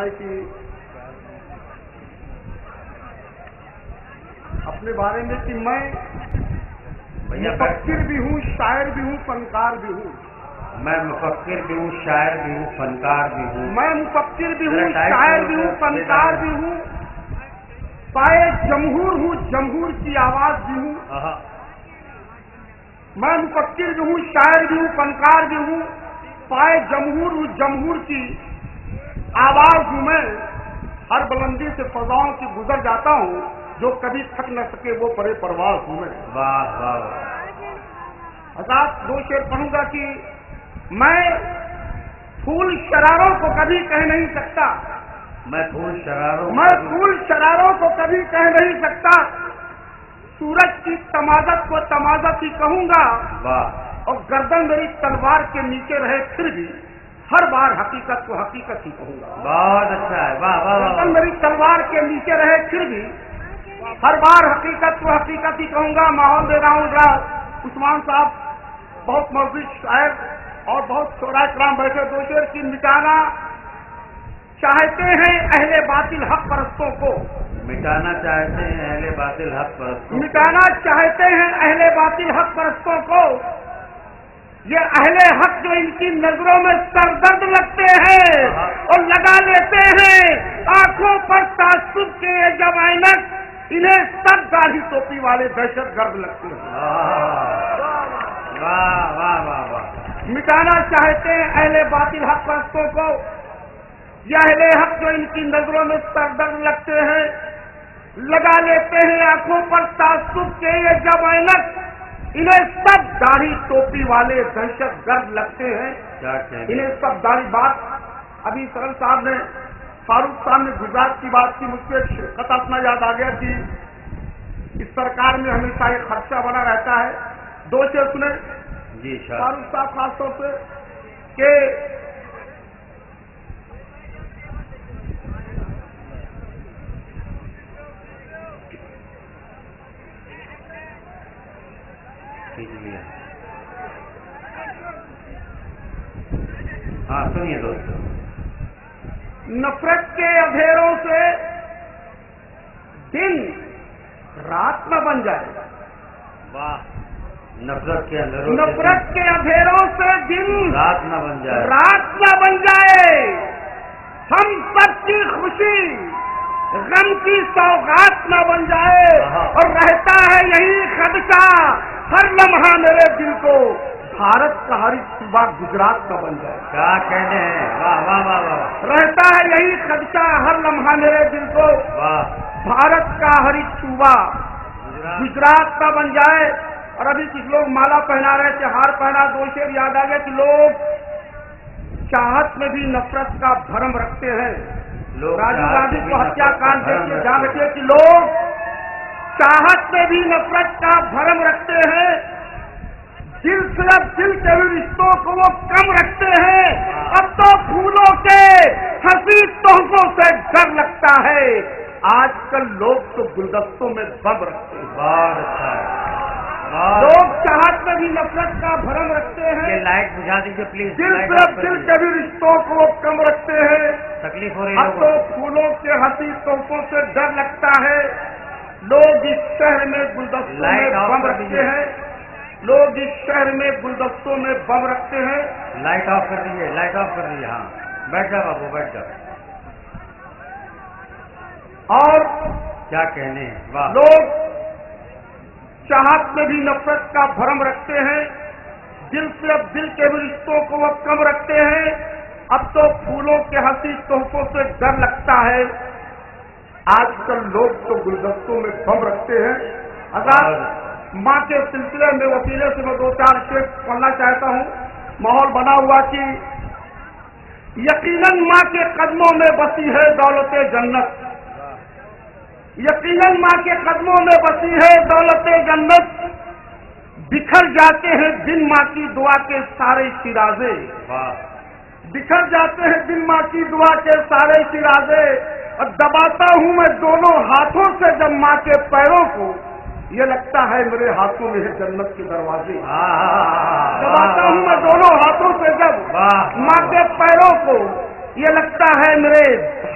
ہے کہ اپنے بارے میں کہ میں مفکر بھی ہوں، شاعر بھی ہوں، فنکار بھی ہوں. میں مفکر بھی ہوں، شاعر بھی ہوں، فنکار بھی ہوں. میں مفکر بھی ہوں، شاعر بھی ہوں، فنکار بھی ہوں، پائے جمہور ہوں، جمہور کی آواز بھی ہوں. میں مفکر بھی ہوں، شاعر بھی ہوں، فنکار بھی ہوں، پائے جمہور ہوں، جمہور کی آواز ہوں. میں ہر بلندی سے فضاؤں سے گزر جاتا ہوں، جو کبھی تھک نہ سکے وہ پرے پرواز ہوں. میں واہ واہ. حضرات دو شعر پڑھوں گا کہ میں پھول شراروں کو کبھی کہہ نہیں سکتا. میں پھول شراروں کو کبھی کہہ نہیں سکتا. سورج کی تمازت کو تمازت ہی کہوں گا. واہ. اور گردن میری تلوار کے نیچے رہے پھر بھی ہر بار حقیقت کو حقیقت ہی کہوں گا. بہت اچھا ہے. واہ واہ. گردن میری تلوار کے نیچے رہے پھر بھی ہر بار حقیقت کو حقیقت ہی کہوں گا. ماحول دے رہا ہوں. عثمان صاحب بہت موزود شاعر اور بہت شعراء کرام بیٹھے. دو شعر کی مٹانا چاہتے ہیں اہل باطل حق پرستوں کو. مٹانا چاہتے ہیں اہل باطل حق پرستوں. مٹانا چاہتے ہیں اہل باطل حق پرستوں کو. یہ اہل حق جو ان کی نظروں میں سردرد لگتے ہیں اور لگا لیتے ہیں آنکھوں پر تعصب کے جب عینک، انہیں سب داڑھی ٹوپی والے دہشت گرد لگتے ہیں. واہ واہ واہ واہ. مٹانا چاہتے ہیں اہل باطل حق پرستوں کو. یہ اہل حق جو ان کی نظروں میں سردرد لگتے ہیں، لگا لیتے ہیں آنکھوں پر تعصب کے یہ جب عینک، انہیں سب داڑھی ٹوپی والے دہشت گرد لگتے ہیں. انہیں سب داڑھی. بات ابھی سرل صاحب نے، فاروق صاحب نے گجرات کی بات کی. مجھ سے ایک خطا سنا یاد آ گیا کہ اس سرکار میں ہمیشہ ایک خدشہ بنا رہتا ہے. دو شعر سنے جی فاروق صاحب خاص طور سے کہ ہاں سنیے دوستو. نفرت کے اندھیروں سے دن رات نہ بن جائے. واہ. نفرت کے اندھیروں سے دن رات نہ بن جائے. رات نہ بن جائے. ہم سب کی خوشی غم کی سوغات نہ بن جائے. اور رہتا ہے یہی خدشہ ہر لمحہ میرے دل کو، بھارت کا ہر صوبہ گجرات نہ بن جائے. کیا کہنے ہیں. واہ واہ واہ واہ. رہتا ہے یہی خدشہ ہر لمحہ میرے دل کو، واہ. بھارت کا ہر صوبہ گجرات نہ بن جائے. اور ابھی کچھ لوگ مالا پہنا رہے تھے، ہار پہنا. دو شعر یاد آ گیا کہ لوگ چاہت میں بھی نفرت کا بھرم رکھتے ہیں. راجیو گاندھی کو ہتیا کانڈ دیکھ کے جان رکھے کہ لوگ چاہت میں بھی نفرت کا بھرم رکھتے ہیں. دل صرف دل کے رشتوں کو وہ کم رکھتے ہیں. اب تو پھولوں کے ہنسی تحفوں سے ڈر لگتا ہے. آج کل لوگ تو گلدستوں میں بم رکھتے ہیں. بہت اچھا ہے. لوگ چاہت میں بھی نفرت کا بھرم رکھتے ہیں. یہ لائٹ بجھا دیجیے پلیز. دل صرف دل کے بھی رشتوں کو وہ کم رکھتے ہیں. تکلیف ہو رہی اب تو پھولوں کے ہنسی تحفوں سے ڈر لگتا ہے. لوگ اس شہر میں گلدستوں میں بم رکھتے ہیں. لوگ اس شہر میں گلدستوں میں بم رکھتے ہیں. لائٹ آف کر دیجیے. لائٹ آف کر دیجیے. ہاں بیٹھ جاؤ بابو بیٹھ جاؤ. اور کیا کہنے ہیں. واہ. لوگ چاہت میں بھی نفرت کا بھرم رکھتے ہیں. دل سے اب دل کے بھی رشتوں کو وہ کم رکھتے ہیں. اب تو پھولوں کے ہنسی تحفوں سے ڈر لگتا ہے. آج کل لوگ تو گلدستوں میں بم رکھتے ہیں. اگر ماں کے سلسلے میں وسیلے سے میں دو چار شعر پڑھنا چاہتا ہوں. ماحول بنا ہوا کہ یقیناً ماں کے قدموں میں بسی ہے دولت جنت. یقیناً ماں کے قدموں میں بسی ہے دولت جنت. بکھر جاتے ہیں دن ماں کی دعا کے سارے شیرازے. بکھر جاتے ہیں دن ماں کی دعا کے سارے شیرازے. اور دباتا ہوں میں دونوں ہاتھوں سے جب ماں کے پیروں کو، یہ لگتا ہے میرے ہاتھوں میں ہے جنت کے دروازے. دباتا ہوں میں دونوں ہاتھوں سے جب ماں کے پیروں کو، یہ لگتا ہے میرے